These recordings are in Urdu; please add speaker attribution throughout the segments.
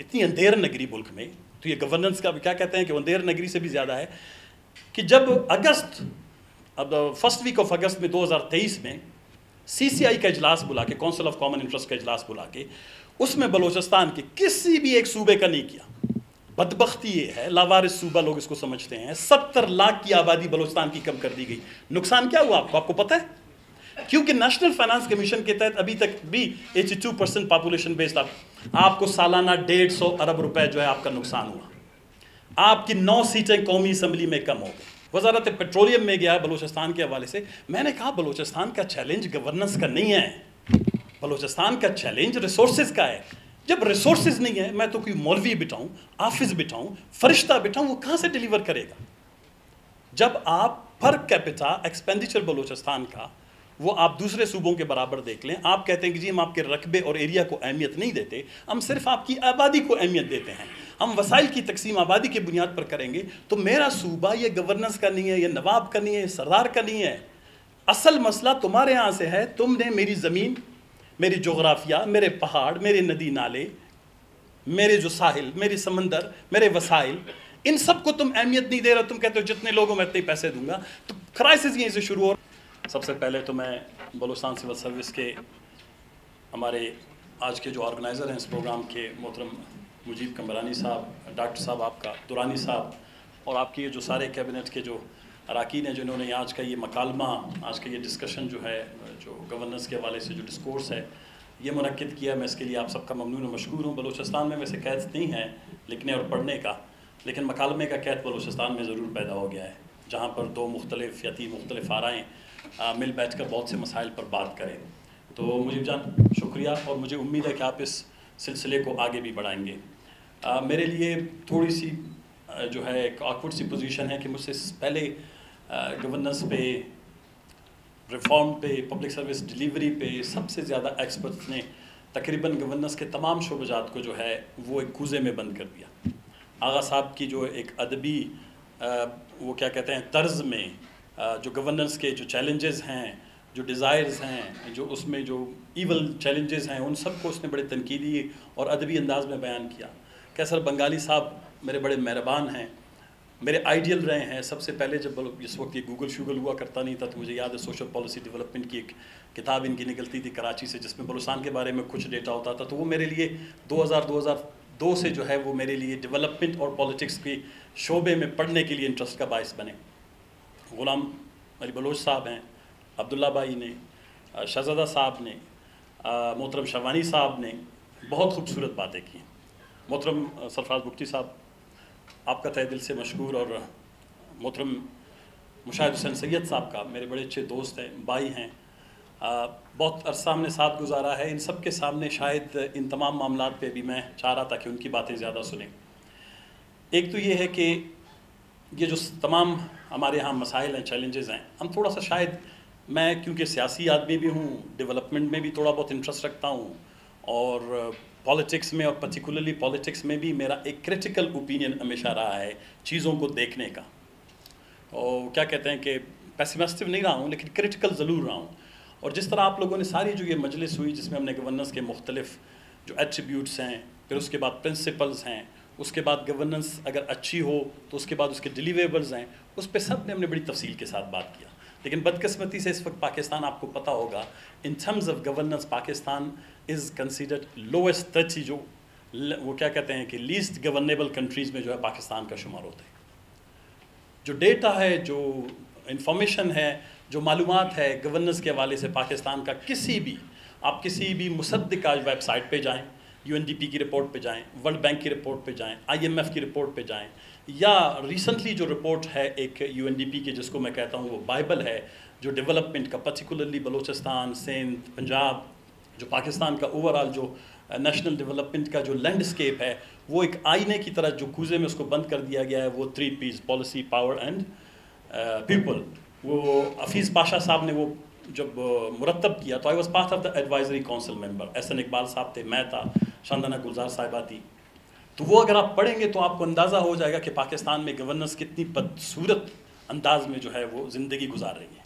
Speaker 1: اتنی اندھیر نگری ملک میں، تو یہ گورننس کا کیا کہتے ہیں کہ اندھیر نگری سے بھی زیادہ ہے کہ جب فرسٹ ویک آف اگست میں 2023 میں CCI کا اجلاس بلا کے، کونسل آف کامن انٹرسٹ کا اجلاس بلا کے، اس میں بلوچستان کے کسی بھی ایک صوبے کا نہیں کیا. بدبختی یہ ہے، لاوارث صوبہ لوگ اس کو سمجھتے ہیں. 70 لاکھ کی آبادی بلوچستان کی کم کر دی گئی. نقصان کیا ہوا آپ کو پتہ ہے؟ کیونکہ نیشنل فائنانس کمیشن کے تحت ابھی تک بھی 82% پاپولیشن بیسڈ آپ کو سالانہ 150 ارب روپے جو ہے آپ کا نقصان ہوا. آپ کی 9 سیٹیں قومی اسمبلی میں کم ہو گئی. وزارت پیٹرولیم میں گیا بلوچستان کے حوالے سے، میں نے کہا بلوچستان کا چیلنج گورننس کا نہیں ہے، بلوچستان کا چیلنج ریسورسز کا ہے. جب ریسورسز نہیں ہے، میں تو کوئی مولوی بٹھاؤں، آفس بٹھاؤں، فرشتہ بٹھاؤں، وہ کہاں سے ڈیلیور کرے گا؟ جب آپ پر کیپٹا ایکسپینڈیچر بلوچستان کا وہ آپ دوسرے صوبوں کے برابر دیکھ لیں، آپ کہتے ہیں کہ جی ہم آپ کے رقبے اور ایریا کو اہمیت نہیں دیتے، ہم صرف آپ کی آبادی کو اہمیت دیتے ہیں، ہم وسائل کی تقسیم آبادی کی بنیاد پر کریں گے. تو میرا صوبہ یہ گورننس کا نہیں ہے، یہ نواب کا نہیں ہے، یہ سردار کا نہیں ہے. اصل مسئلہ تمہارے یہاں سے ہے. تم نے میری زمین، میری جغرافیہ، میرے پہاڑ، میرے ندی نالے، میرے جو ساحل، میری سمندر، میرے وسائل، ان سب کو تم اہمیت نہیں دے رہا. تم کہتے ہو جتنے لوگوں میں اتنے پیسے دوں گا. تو کرائسس یہیں سے شروع ہو. سب سے پہلے تو میں بلوچستان سول سروس کے ہمارے آج کے جو آرگنائزر ہیں اس پروگرام کے، محترم مجیب کمبرانی صاحب، ڈاکٹر صاحب آپ کا، دورانی صاحب، اور آپ کی جو سارے کیبنٹ کے جو اراکین ہیں جنہوں نے آج کا یہ مکالمہ، آج کا یہ ڈسکشن جو ہے، جو گورننس کے حوالے سے جو ڈسکورس ہے یہ منعقد کیا. میں اس کے لیے آپ سب کا ممنون و مشکور ہوں. بلوچستان میں ویسے قید نہیں ہے لکھنے اور پڑھنے کا، لیکن مکالمے کا قید بلوچستان میں ضرور پیدا ہو گیا ہے، جہاں پر 2 مختلف یا 3 مختلف آرائیں مل بیٹھ کر بہت سے مسائل پر بات کریں. تو مجیب جان شکریہ، اور مجھے امید ہے کہ آپ اس سلسلے کو آگے بھی بڑھائیں گے. میرے لیے تھوڑی سی جو ہے ایک آکورڈ سی پوزیشن ہے کہ مجھ سے پہلے گورننس پہ، ریفارم پہ، پبلک سروس ڈیلیوری پہ سب سے زیادہ ایکسپرٹس نے تقریباً گورننس کے تمام شعبجات کو جو ہے وہ ایک کوزے میں بند کر دیا. آغا صاحب کی جو ایک ادبی وہ کیا کہتے ہیں طرز میں جو گورننس کے جو چیلنجز ہیں، جو ڈیزائرز ہیں، جو اس میں جو ایول چیلنجز ہیں، ان سب کو اس نے بڑے تنقیدی اور ادبی انداز میں بیان کیا. کیسر بنگالی صاحب میرے بڑے مہربان ہیں، میرے آئیڈیل رہے ہیں. سب سے پہلے جب اس وقت یہ گوگل شوگل ہوا کرتا نہیں تھا تو مجھے یاد ہے سوشل پالیسی ڈیولپمنٹ کی ایک کتاب ان کی نکلتی تھی کراچی سے، جس میں بلوچستان کے بارے میں کچھ ڈیٹا ہوتا تھا. تو وہ میرے لیے 2002 سے جو ہے وہ میرے لیے ڈیولپمنٹ اور پالیٹکس کے شعبے میں پڑھنے کے لیے انٹرسٹ کا باعث بنے. غلام علی بلوچ صاحب ہیں، عبداللہ بھائی نے، شہزادہ صاحب نے، محترم شوانی صاحب نے بہت خوبصورت باتیں کی. محترم سرفراز بگٹی صاحب آپ کا تہ دل سے مشکور، اور محترم مشاہد حسین سید صاحب کا میرے بڑے اچھے دوست ہیں، بھائی ہیں، بہت عرصہ ہم نے ساتھ گزارا ہے. ان سب کے سامنے شاید ان تمام معاملات پہ بھی میں چاہ رہا تھا کہ ان کی باتیں زیادہ سنیں. ایک تو یہ ہے کہ یہ جو تمام ہمارے ہاں مسائل ہیں، چیلنجز ہیں، ہم تھوڑا سا شاید، میں کیونکہ سیاسی آدمی بھی ہوں، ڈیولپمنٹ میں بھی تھوڑا بہت انٹرسٹ رکھتا ہوں، اور پالیٹکس میں، اور پرٹیکولرلی پالیٹکس میں بھی میرا ایک کریٹیکل اوپینین ہمیشہ رہا ہے چیزوں کو دیکھنے کا. اور کیا کہتے ہیں کہ پیسیمسٹک نہیں رہا ہوں لیکن کریٹیکل ضرور رہا ہوں. اور جس طرح آپ لوگوں نے ساری جو یہ مجلس ہوئی جس میں ہم نے گورننس کے مختلف جو ایٹریبیوٹس ہیں، پھر اس کے بعد پرنسپلز ہیں، اس کے بعد گورننس اگر اچھی ہو تو اس کے بعد اس کے ڈیلیوریبلز ہیں، اس پہ سب نے ہم نے بڑی تفصیل کے ساتھ بات کیا. لیکن بدقسمتی سے اس وقت پاکستان، آپ کو پتہ ہوگا، in terms of governance Pakistan is considered lowest 30، جو وہ کیا کہتے ہیں کہ لیسٹ گورنیبل کنٹریز میں جو ہے پاکستان کا شمار ہوتا ہے. جو ڈیٹا ہے، جو انفارمیشن ہے، جو معلومات ہے گورننس کے حوالے سے پاکستان کا، آپ کسی بھی مصدقہ ویب سائٹ پہ جائیں، UNDP کی رپورٹ پہ جائیں، ورلڈ بینک کی رپورٹ پہ جائیں، IMF کی رپورٹ پہ جائیں، یا ریسنٹلی جو رپورٹ ہے ایک UNDP کی جس کو میں کہتا ہوں وہ بائبل ہے جو ڈیولپمنٹ کا، پرٹیکولرلی بلوچستان، سندھ، پنجاب، جو پاکستان کا اوورآل جو نیشنل ڈیولپمنٹ کا جو لینڈسکیپ ہے، وہ ایک آئینے کی طرح جو کوزے میں اس کو بند کر دیا گیا ہے. وہ 3 Ps، policy, power and people. وہ حفیظ پاشا صاحب نے وہ جب مرتب کیا تو I was part of the advisory council member. SN Iqbal صاحب تھے، میں تھا، شاندانہ گلزار صاحبہ تھی. تو وہ اگر آپ پڑھیں گے تو آپ کو اندازہ ہو جائے گا کہ پاکستان میں گورننس کتنی بدصورت انداز میں جو ہے وہ زندگی گزار رہی ہے.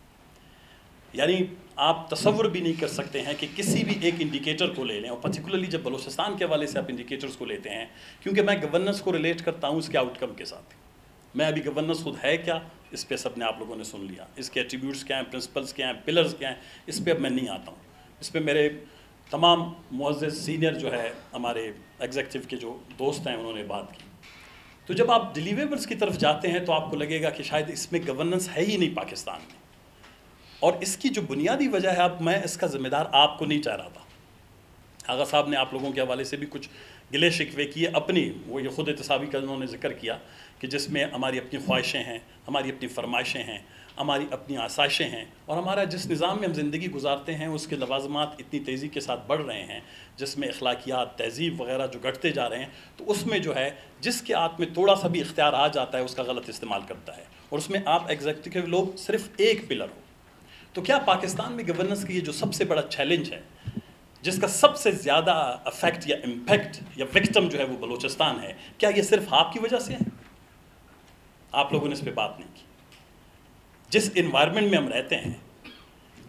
Speaker 1: یعنی آپ تصور بھی نہیں کر سکتے ہیں کہ کسی بھی ایک انڈیکیٹر کو لے لیں، اور پرٹیکولرلی جب بلوچستان کے حوالے سے آپ انڈیکیٹرز کو لیتے ہیں، کیونکہ میں گورننس کو ریلیٹ کرتا ہوں اس کے آؤٹ کم کے ساتھ. میں ابھی گورننس خود ہے کیا اس پہ سب نے آپ لوگوں نے سن لیا، اس کے ایٹریبیوٹس کیا ہیں، پرنسپلس کیا ہیں، پلرز کیا ہیں، اس پہ اب میں نہیں آتا ہوں. اس پہ میرے تمام معزز سینئر جو ہے ہمارے ایگزیکٹو کے جو دوست ہیں انہوں نے بات کی. تو جب آپ ڈیلیوریبلس کی طرف جاتے ہیں تو آپ کو لگے گا کہ شاید اس میں گورننس ہے ہی نہیں پاکستان میں، اور اس کی جو بنیادی وجہ ہے، اب میں اس کا ذمہ دار آپ کو نہیں ٹھہراتا. آغا صاحب نے آپ لوگوں کے حوالے سے بھی کچھ گلے شکوے کیے اپنی، وہ یہ خود احتسابی کا انہوں نے ذکر کیا کہ جس میں ہماری اپنی خواہشیں ہیں، ہماری اپنی فرمائشیں ہیں، ہماری اپنی آسائشیں ہیں، اور ہمارا جس نظام میں ہم زندگی گزارتے ہیں اس کے لوازمات اتنی تیزی کے ساتھ بڑھ رہے ہیں، جس میں اخلاقیات، تہذیب وغیرہ جو گھٹتے جا رہے ہیں، تو اس میں جو ہے جس کے ہاتھ میں تھوڑا سا بھی اختیار آ جاتا ہے اس کا غلط استعمال کرتا ہے، اور اس میں آپ ایگزیکٹو لوگ صرف ایک پلر ہو. تو کیا پاکستان میں گورننس کی یہ جو سب سے بڑا چیلنج ہے، جس کا سب سے زیادہ افیکٹ یا امپیکٹ یا وکٹم جو ہے وہ بلوچستان ہے، کیا یہ صرف آپ کی وجہ سے ہے؟ آپ لوگوں نے اس پہ بات نہیں کی. جس انوائرمنٹ میں ہم رہتے ہیں،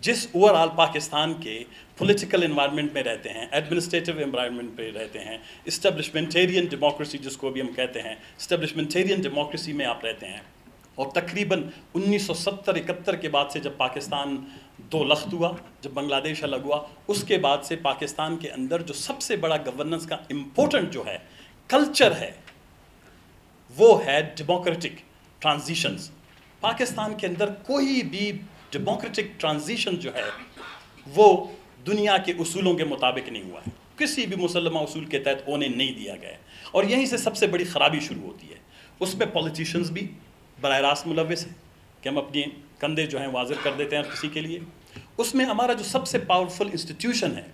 Speaker 1: جس اوور آل پاکستان کے پولیٹیکل انوائرمنٹ میں رہتے ہیں، ایڈمنسٹریٹو انوائرمنٹ پہ رہتے ہیں، اسٹیبلشمنٹیرین ڈیموکریسی جس کو بھی ہم کہتے ہیں، اسٹیبلشمنٹیرین ڈیموکریسی میں آپ رہتے ہیں، اور تقریباً 1970-71 کے بعد سے جب پاکستان دو لخت ہوا، جب بنگلہ دیش الگ ہوا، اس کے بعد سے پاکستان کے اندر جو سب سے بڑا گورننس کا امپورٹنٹ جو ہے کلچر ہے وہ ہے ڈیموکریٹک ٹرانزیشنز. پاکستان کے اندر کوئی بھی ڈیموکریٹک ٹرانزیشن جو ہے وہ دنیا کے اصولوں کے مطابق نہیں ہوا ہے، کسی بھی مسلمہ اصول کے تحت ہونے نہیں دیا گیا ہے، اور یہیں سے سب سے بڑی خرابی شروع ہوتی ہے. اس میں پولیٹیشنز بھی براہ راست ملوث ہیں کہ ہم اپنی کندھے جو ہیں واضح کر دیتے ہیں کسی کے لیے. اس میں ہمارا جو سب سے پاورفل انسٹیٹیوشن ہے،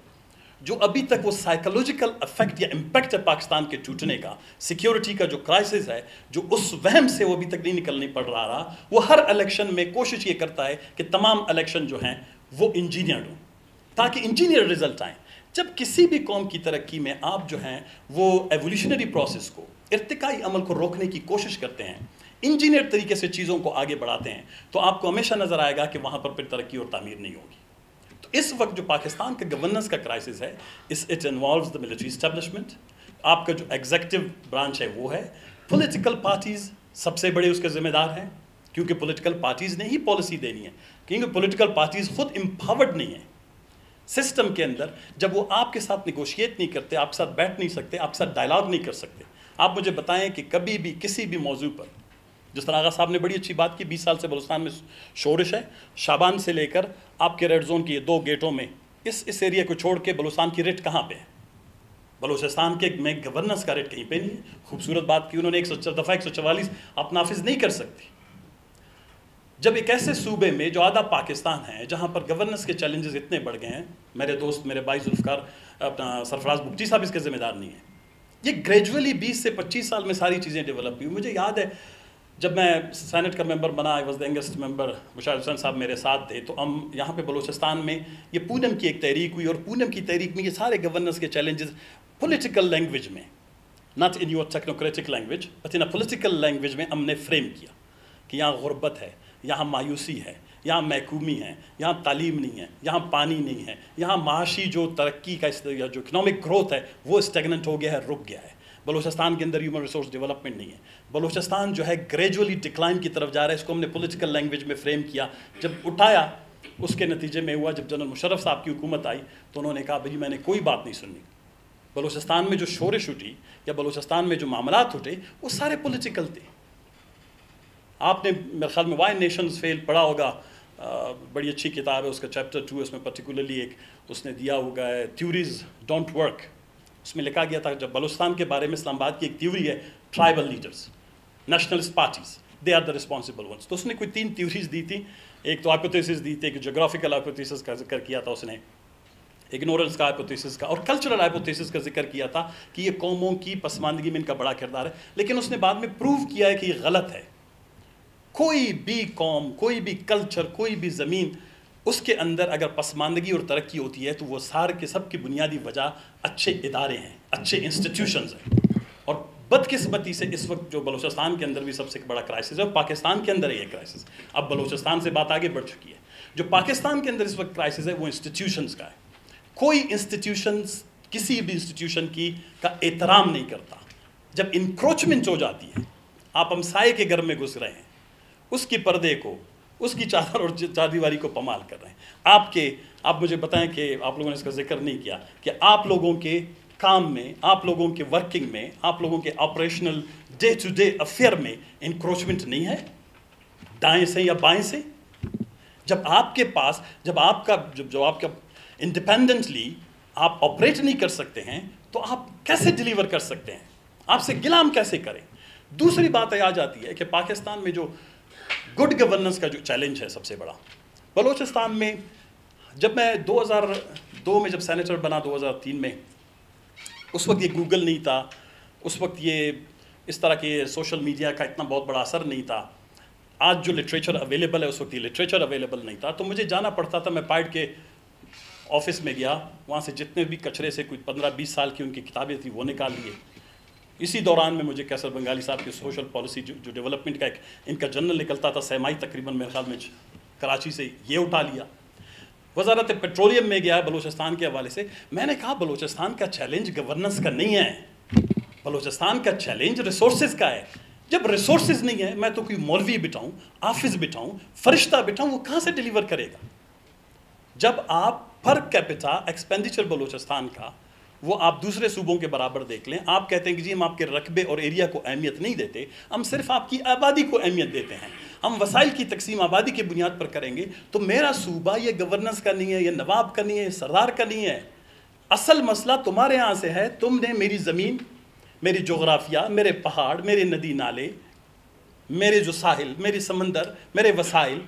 Speaker 1: جو ابھی تک وہ سائیکولوجیکل افیکٹ یا امپیکٹ ہے پاکستان کے ٹوٹنے کا، سیکیورٹی کا جو کرائسس ہے، جو اس وہم سے وہ ابھی تک نہیں نکلنے پڑ رہا، وہ ہر الیکشن میں کوشش یہ کرتا ہے کہ تمام الیکشن جو ہیں وہ انجینئرڈ ہوں تاکہ انجینئر رزلٹ آئیں. جب کسی بھی قوم کی ترقی میں آپ جو ہیں وہ ایولیوشنری پروسیس کو، ارتقائی عمل کو روکنے کی کوشش کرتے ہیں، انجینئر طریقے سے چیزوں کو آگے بڑھاتے ہیں، تو آپ کو ہمیشہ نظر آئے گا کہ وہاں پر پھر ترقی اور تعمیر نہیں ہوگی. تو اس وقت جو پاکستان کا گورننس کا کرائسس ہے، it involves the military establishment. آپ کا جو ایگزیکٹو برانچ ہے وہ ہے، پولیٹیکل پارٹیز سب سے بڑے اس کے ذمہ دار ہیں، کیونکہ پولیٹیکل پارٹیز نے ہی پالیسی دینی ہے، کیونکہ پولیٹیکل پارٹیز خود امپاورڈ نہیں ہیں سسٹم کے اندر. جب وہ آپ کے ساتھ نیگوشیٹ نہیں کرتے، آپ کے ساتھ بیٹھ نہیں سکتے، آپ کے ساتھ ڈائلاگ نہیں کر سکتے. آپ مجھے بتائیں کہ کبھی بھی کسی بھی موضوع پر، جس طرح آغا صاحب نے بڑی اچھی بات کی، 20 سال سے بلوچستان میں شورش ہے، شابان سے لے کر آپ کے ریڈ زون کی 2 گیٹوں میں، اس ایریا کو چھوڑ کے بلوچستان کی ریٹ کہاں پہ ہے؟ بلوچستان کے میں گورننس کا ریٹ کہیں پہ نہیں ہے. خوبصورت بات کی انہوں نے، 144 آپ نافذ نہیں کر سکتے. جب ایک ایسے صوبے میں جو آدھا پاکستان ہے، جہاں پر گورننس کے چیلنجز اتنے بڑھ گئے ہیں، میرے دوست میرے بھائی ذوالفقار اپنا سرفراز بگٹی صاحب اس کے ذمہ دار نہیں ہیں. یہ گریجولی 20 سے 25 سال میں ساری چیزیں ڈیولپ ہوئی. مجھے یاد ہے جب میں سینٹ کا ممبر بنا، آئی واز دا ینگسٹ ممبر، مشاہد حسین صاحب میرے ساتھ تھے، تو ہم یہاں پہ بلوچستان میں یہ پونم کی ایک تحریک ہوئی، اور پونم کی تحریک میں یہ سارے گورننس کے چیلنجز پولیٹیکل لینگویج میں، not in your technocratic language but in political language میں ہم نے فریم کیا کہ یہاں غربت ہے، یہاں مایوسی ہے، یہاں محکومی ہے، یہاں تعلیم نہیں ہے، یہاں پانی نہیں ہے، یہاں معاشی جو ترقی کا جو اکنامک گروتھ ہے وہ اسٹیگننٹ ہو گیا ہے، رک گیا ہے. بلوچستان کے اندر ہیومن ریسورس ڈیولپمنٹ نہیں ہے. بلوچستان جو ہے گریجولی ڈکلائن کی طرف جا رہا ہے. اس کو ہم نے پولیٹیکل لینگویج میں فریم کیا. جب اٹھایا اس کے نتیجے میں ہوا، جب جنرل مشرف صاحب کی حکومت آئی تو انہوں نے کہا بھائی میں نے کوئی بات نہیں سننی. بلوچستان میں جو شورش اٹھی یا بلوچستان میں جو معاملات اٹھے وہ سارے پولیٹیکل تھے. آپ نے میرے خیال میں وائی نیشنز فیل پڑھا ہوگا، بڑی اچھی کتاب ہے، اس کا چیپٹر 2 اس میں پرٹیکولرلی ایک اس نے دیا ہوگا ہے تھیوریز ڈونٹ ورک. اس میں لکھا گیا تھا جب بلوچستان کے بارے میں اسلام آباد کی ایک تھیوری ہے، tribal leaders, nationalist parties, they are the responsible ones. تو اس نے کوئی 3 تھیوریز دی تھی. ایک تو ہائپوتھیسس دی تھی، ایک جغرافیکل ہائپوتھیسس کا ذکر کیا تھا اس نے، اگنورنس کا ہائپوتھیسس کا، اور کلچرل ہائپوتھیسس کا ذکر کیا تھا کہ یہ قوموں کی پسماندگی میں ان کا بڑا کردار ہے. لیکن اس نے بعد میں پروو کیا ہے کہ یہ غلط ہے. کوئی بھی قوم، کوئی بھی کلچر، کوئی بھی زمین، اس کے اندر اگر پسماندگی اور ترقی ہوتی ہے تو وہ سارے کے سب کی بنیادی وجہ اچھے ادارے ہیں، اچھے انسٹیٹیوشنز ہیں. اور بدقسمتی سے اس وقت جو بلوچستان کے اندر بھی سب سے بڑا کرائسس ہے، پاکستان کے اندر ہے یہ کرائسس. اب بلوچستان سے بات آگے بڑھ چکی ہے. جو پاکستان کے اندر اس وقت کرائسس ہے وہ انسٹیٹیوشنز کا ہے. کوئی انسٹیٹیوشنز کسی بھی انسٹیٹیوشن کا احترام نہیں کرتا. جب انکروچمنٹ ہو جاتی ہے, آپ ہمسائے کے گھر میں گھس رہے ہیں, اس کی پردے کو, اس کی چادر اور چاردیواری کو پامال کر رہے ہیں. آپ مجھے بتائیں کہ آپ لوگوں نے اس کا ذکر نہیں کیا کہ آپ لوگوں کے کام میں, آپ لوگوں کے ورکنگ میں, آپ لوگوں کے operational day to day affair میں انکروچمنٹ نہیں ہے, دائیں سے یا بائیں سے. جب آپ کے پاس, جب آپ کا انڈیپینڈنٹلی آپ آپریٹ نہیں کر سکتے ہیں تو آپ کیسے ڈیلیور کر سکتے ہیں؟ آپ سے غلام کیسے کریں؟ دوسری بات یہ آ جاتی ہے کہ پاکستان میں جو گڈ گورننس کا جو چیلنج ہے سب سے بڑا, بلوچستان میں جب میں 2002 میں جب سینیٹر بنا 2003 میں, اس وقت یہ گوگل نہیں تھا, اس وقت یہ اس طرح کے سوشل میڈیا کا اتنا بہت بڑا اثر نہیں تھا. آج جو لٹریچر اویلیبل ہے اس وقت یہ لٹریچر اویلیبل نہیں تھا, تو مجھے جانا پڑتا تھا. میں پائڈ کے آفس میں گیا, وہاں سے جتنے بھی کچرے سے کوئی 15-20 سال کی ان کی کتابیں تھیں وہ نکال لیے. اسی دوران میں مجھے کیسر بنگالی صاحب کی سوشل پالیسی جو ڈیولپمنٹ کا ان کا جنرل نکلتا تھا سیمائی تقریباً میرے خیال میں کراچی سے, یہ اٹھا لیا. وزارت پیٹرولیم میں گیا بلوچستان کے حوالے سے, میں نے کہا بلوچستان کا چیلنج گورننس کا نہیں ہے, بلوچستان کا چیلنج ریسورسز کا ہے. جب ریسورسز نہیں ہے, میں تو کوئی مولوی بٹھاؤں, حافظ بٹھاؤں, فرشتہ بٹھاؤں, وہ کہاں سے ڈیلیور کرے گا؟ جب آپ پر کیپٹا ایکسپینڈیچر بلوچستان کا وہ آپ دوسرے صوبوں کے برابر دیکھ لیں, آپ کہتے ہیں کہ جی ہم آپ کے رقبے اور ایریا کو اہمیت نہیں دیتے, ہم صرف آپ کی آبادی کو اہمیت دیتے ہیں, ہم وسائل کی تقسیم آبادی کی بنیاد پر کریں گے. تو میرا صوبہ یہ گورننس کا نہیں ہے, یہ نواب کا نہیں ہے, سردار کا نہیں ہے. اصل مسئلہ تمہارے یہاں سے ہے. تم نے میری زمین, میری جغرافیہ, میرے پہاڑ, میرے ندی نالے, میرے جو ساحل, میری سمندر, میرے وسائل,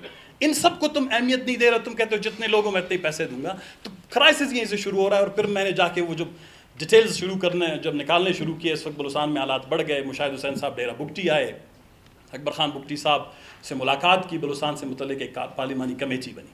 Speaker 1: ان سب کو تم اہمیت نہیں دے رہے. تم کہتے ہو جتنے لوگوں میں اتنے پیسے دوں گا. تو کرائسس یہیں سے شروع ہو رہا ہے. اور پھر میں نے جا کے وہ جو ڈیٹیلز جب نکالنے شروع کیے, اس وقت بلوچستان میں حالات بڑھ گئے. مشاہد حسین صاحب ڈیرہ بگٹی آئے, اکبر خان بگٹی صاحب سے ملاقات کی, بلوچستان سے متعلق ایک پارلیمانی کمیٹی بنی.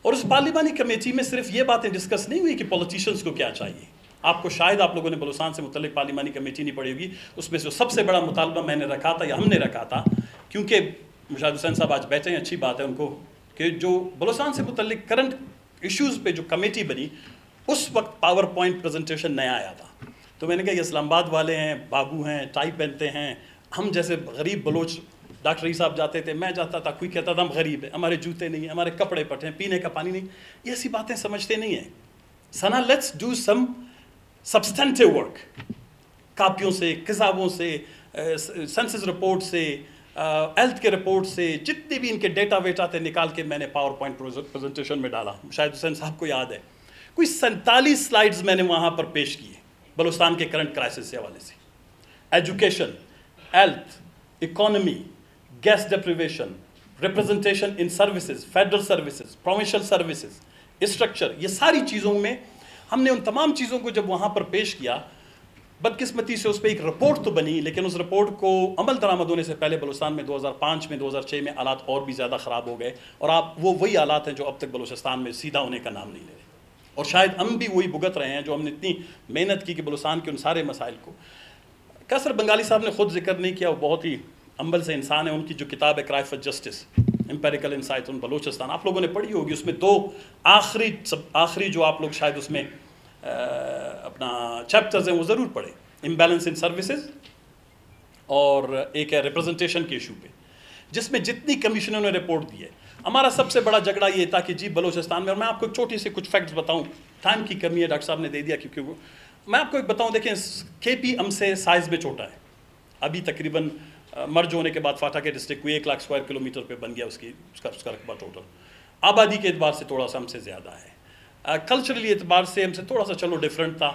Speaker 1: اور اس پارلیمانی کمیٹی میں صرف یہ باتیں ڈسکس نہیں ہوئی کہ پولیٹیشنز کو کیا چاہیے. آپ کو شاید آپ لوگوں نے بلوچستان سے متعلق پارلیمانی کمیٹی نہیں پڑھی ہوگی, اس میں جو سب سے بڑا مطالبہ میں نے رکھا تھا یا ہم نے رکھا تھا, کیونکہ مشاہد حسین صاحب آج بیٹھے ہیں, اچھی بات ہے ان کو, کہ جو بلوچستان سے متعلق کرنٹ ایشوز پہ جو کمیٹی بنی, اس وقت پاور پوائنٹ پریزنٹیشن نیا آیا تھا. تو میں نے کہا یہ اسلام آباد والے ہیں, بابو ہیں, ٹائی پہنتے ہیں, ہم جیسے غریب بلوچ, ڈاکٹر عیسی صاحب جاتے تھے, میں جاتا تھا, کوئی کہتا تھا ہم غریب ہیں, ہمارے جوتے نہیں ہیں, ہمارے کپڑے پٹے ہیں, پینے کا پانی نہیں. یہ ایسی باتیں سمجھتے نہیں ہیں. سنا let's do some substantive work. کاپیوں سے, کتابوں سے, سینسس رپورٹ سے, ہیلتھ کے رپورٹ سے, جتنے بھی ان کے ڈیٹا ویٹا تھے نکال کے میں نے پاور پوائنٹ پریزنٹیشن میں ڈالا. شاید حسین صاحب کو یاد ہے, کوئی 47 سلائیڈز میں نے وہاں پر پیش کیے بلوچستان کے کرنٹ کرائسس سے حوالے سے. Education, health, economy, gas deprivation, representation in services, federal services, provincial services, structure, یہ ساری چیزوں میں ہم نے ان تمام چیزوں کو جب وہاں پر پیش کیا, بدقسمتی سے اس پہ ایک رپورٹ تو بنی, لیکن اس رپورٹ کو عمل درآمد ہونے سے پہلے بلوچستان میں 2005 میں 2006 میں حالات اور بھی زیادہ خراب ہو گئے. اور وہی حالات ہیں جو اب تک بلوچستان میں سیدھا ہونے کا نام نہیں لے رہے. اور شاید ہم بھی وہی بھگت رہے ہیں جو ہم نے اتنی محنت کی کہ بلوچستان کے ان سارے مسائل کو. کیسر بنگالی صاحب نے خود ذکر نہیں کیا, وہ بہت ہی عمل سے انسان ہے. ان کی جو کتاب ہے کرائے فار جسٹس, امپیریکل انسائٹ آن بلوچستان, آپ لوگوں نے پڑھی ہوگی. اس میں 2 آخری جو آپ لوگ شاید اس میں اپنا چیپٹرز ہیں وہ ضرور پڑھیں. امبیلنس ان سروسز اور ایک ہے ریپرزنٹیشن کے ایشو پہ, جس میں جتنی کمیشنوں نے رپورٹ دی ہے. ہمارا سب سے بڑا جھگڑا یہ تھا کہ جی بلوچستان میں, اور میں آپ کو ایک چھوٹی سی کچھ فیکٹس بتاؤں, ٹائم کی کمی ہے, ڈاکٹر صاحب نے دے دیا کیونکہ وہ, میں آپ کو ایک بتاؤں. دیکھیں کے پی ہم سے سائز میں چھوٹا ہے, ابھی تقریباً مرج ہونے کے بعد فاٹا کے ڈسٹرکٹ کوئی 1 لاکھ اسکوائر کلومیٹر پہ بن گیا, اس کا رقبہ ٹوٹل. آبادی کے اعتبار سے تھوڑا سا ہم سے زیادہ ہے, کلچرلی اعتبار سے ہم سے تھوڑا سا چلو ڈفرینٹ تھا,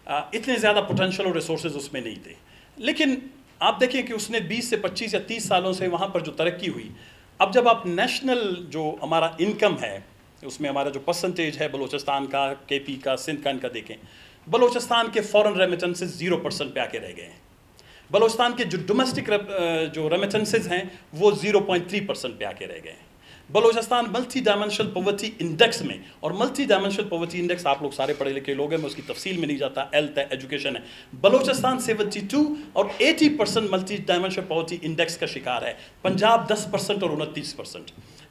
Speaker 1: اتنے زیادہ پوٹینشیل اور ریسورسز اس میں نہیں تھے. لیکن آپ دیکھیں کہ اس نے 20 سے 25 یا 30 سالوں سے وہاں پر جو ترقی ہوئی. اب جب آپ نیشنل جو ہمارا انکم ہے, اس میں ہمارا جو پرسنٹیج ہے بلوچستان کا, کے پی کا, سندھ کا, ان کا دیکھیں, بلوچستان کے فورن ریمیٹنسز 0% پہ آ کے رہ گئے ہیں. بلوچستان کے جو ڈومیسٹک جو ریمیٹنسز ہیں وہ 0.3% پہ آ کے رہ گئے ہیں. Balochistan multi dimensional poverty index میں, اور ملٹی ڈائمینشنل پاورٹی انڈیکس آپ لوگ سارے پڑھے لکھے لوگ ہیں, میں اس کی تفصیل میں نہیں جاتا, ہیلتھ ہے, ایجوکیشن ہے, بلوچستان 72 اور 80% ملٹی ڈائمینشنل پاورٹی انڈیکس کا شکار ہے. پنجاب 10% اور 29%.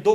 Speaker 1: 2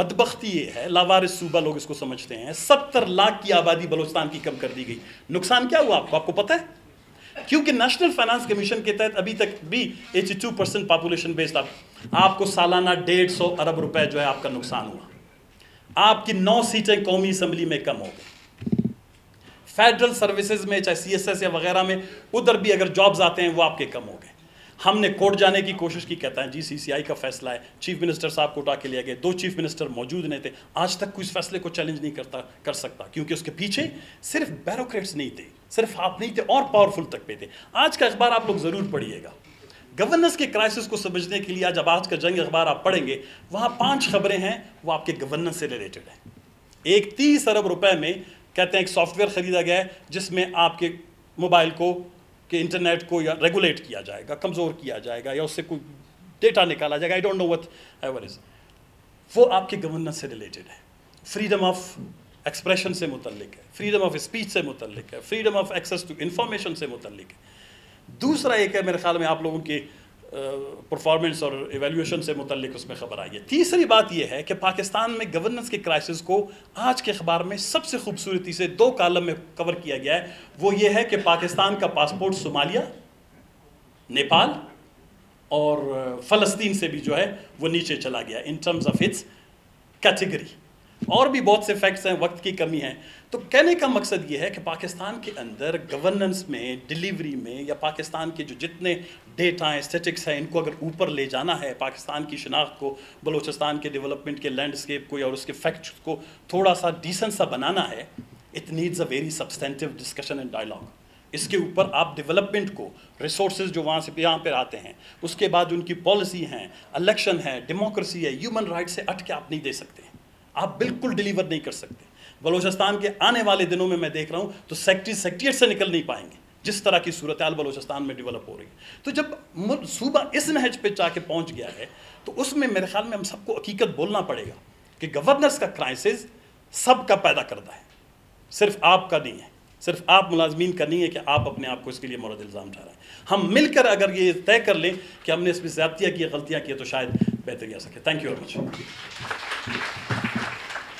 Speaker 1: بدبختی یہ ہے، لاوارث صوبہ لوگ اس کو سمجھتے ہیں، 70 لاکھ کی آبادی بلوچستان کی کم کر دی گئی. نقصان کیا ہوا آپ کو پتہ ہے؟ کیونکہ نیشنل فائنانس کمیشن کے تحت ابھی تک بھی 82% پاپولیشن بیسڈ آپ کو سالانہ 150 ارب روپے جو ہے آپ کا نقصان ہوا. آپ کی 9 سیٹیں قومی اسمبلی میں کم ہو گئی. فیڈرل سروسز میں چاہے سی ایس ایس یا وغیرہ میں ادھر بھی اگر جابز آتے ہیں وہ آپ کے کم ہو گئے. ہم نے کورٹ جانے کی کوشش کی، کہتا ہے جی سی سی آئی کا فیصلہ ہے، چیف منسٹر صاحب کو اٹھا کے لے گئے، 2 چیف منسٹر موجود نہیں تھے. آج تک کوئی اس فیصلے کو چیلنج نہیں کر سکتا، کیونکہ اس کے پیچھے صرف بیوروکریٹس نہیں تھے، صرف آپ نہیں تھے، اور پاورفل تک پہ تھے. آج کا اخبار آپ لوگ ضرور پڑھیے گا. گورننس کے کرائسس کو سمجھنے کے لیے جب آج کا جنگ اخبار آپ پڑھیں گے، وہاں 5 خبریں ہیں وہ آپ کے گورننس سے ریلیٹڈ ہیں. ایک 30 ارب روپے میں کہتے ہیں ایک سافٹ ویئر خریدا گیا ہے جس میں آپ کے موبائل کو کہ انٹرنیٹ کو یا ریگولیٹ کیا جائے گا، کمزور کیا جائے گا، یا اس سے کوئی ڈیٹا نکالا جائے گا. I don't know whatever is. وہ آپ کے گورننس سے ریلیٹڈ ہے. فریڈم آف ایکسپریشن سے متعلق ہے، فریڈم آف اسپیچ سے متعلق ہے، freedom of access to information سے متعلق ہے. دوسرا ایک ہے میرے خیال میں آپ لوگوں کی پرفارمنس اور ایویلیوشن سے متعلق اس میں خبر آئی ہے. تیسری بات یہ ہے کہ پاکستان میں گورننس کے کرائسس کو آج کے اخبار میں سب سے خوبصورتی سے 2 کالم میں کور کیا گیا ہے. وہ یہ ہے کہ پاکستان کا پاسپورٹ صومالیہ، نیپال اور فلسطین سے بھی جو ہے وہ نیچے چلا گیا in terms of its category. اور بھی بہت سے فیکٹس ہیں، وقت کی کمی ہے. تو کہنے کا مقصد یہ ہے کہ پاکستان کے اندر گورننس میں، ڈیلیوری میں، یا پاکستان کے جو جتنے ڈیٹا ہیں، اسٹیٹکس ہیں، ان کو اگر اوپر لے جانا ہے، پاکستان کی شناخت کو، بلوچستان کے ڈیولپمنٹ کے لینڈسکیپ کو یا اس کے فیکٹس کو تھوڑا سا ڈیسنٹ سا بنانا ہے. It needs a very substantive discussion and dialogue. اس کے اوپر آپ ڈیولپمنٹ کو، ریسورسز جو وہاں سے یہاں پہ آتے ہیں، اس کے بعد ان کی پالیسی ہیں، الیکشن ہے، ڈیموکریسی ہے، ہیومن رائٹ سے اٹ کے آپ نہیں دے سکتے. آپ بالکل ڈیلیور نہیں کر سکتے. بلوچستان کے آنے والے دنوں میں دیکھ رہا ہوں تو سیکٹریٹ سے نکل نہیں پائیں گے جس طرح کی صورتحال بلوچستان میں ڈیولپ ہو رہی ہے. تو جب صوبہ اس نہج پہ جا کے پہنچ گیا ہے تو اس میں میرے خیال میں ہم سب کو حقیقت بولنا پڑے گا کہ گورننس کا کرائسس سب کا پیدا کرتا ہے، صرف آپ کا نہیں ہے، صرف آپ ملازمین کا نہیں ہے کہ آپ اپنے آپ کو اس کے لیے مورد الزام ٹھہرائیں. ہم مل کر اگر یہ طے کر لیں کہ ہم نے اس میں زیادتیاں کی، غلطیاں کی، تو شاید بہتری آ سکے. Thank you very much.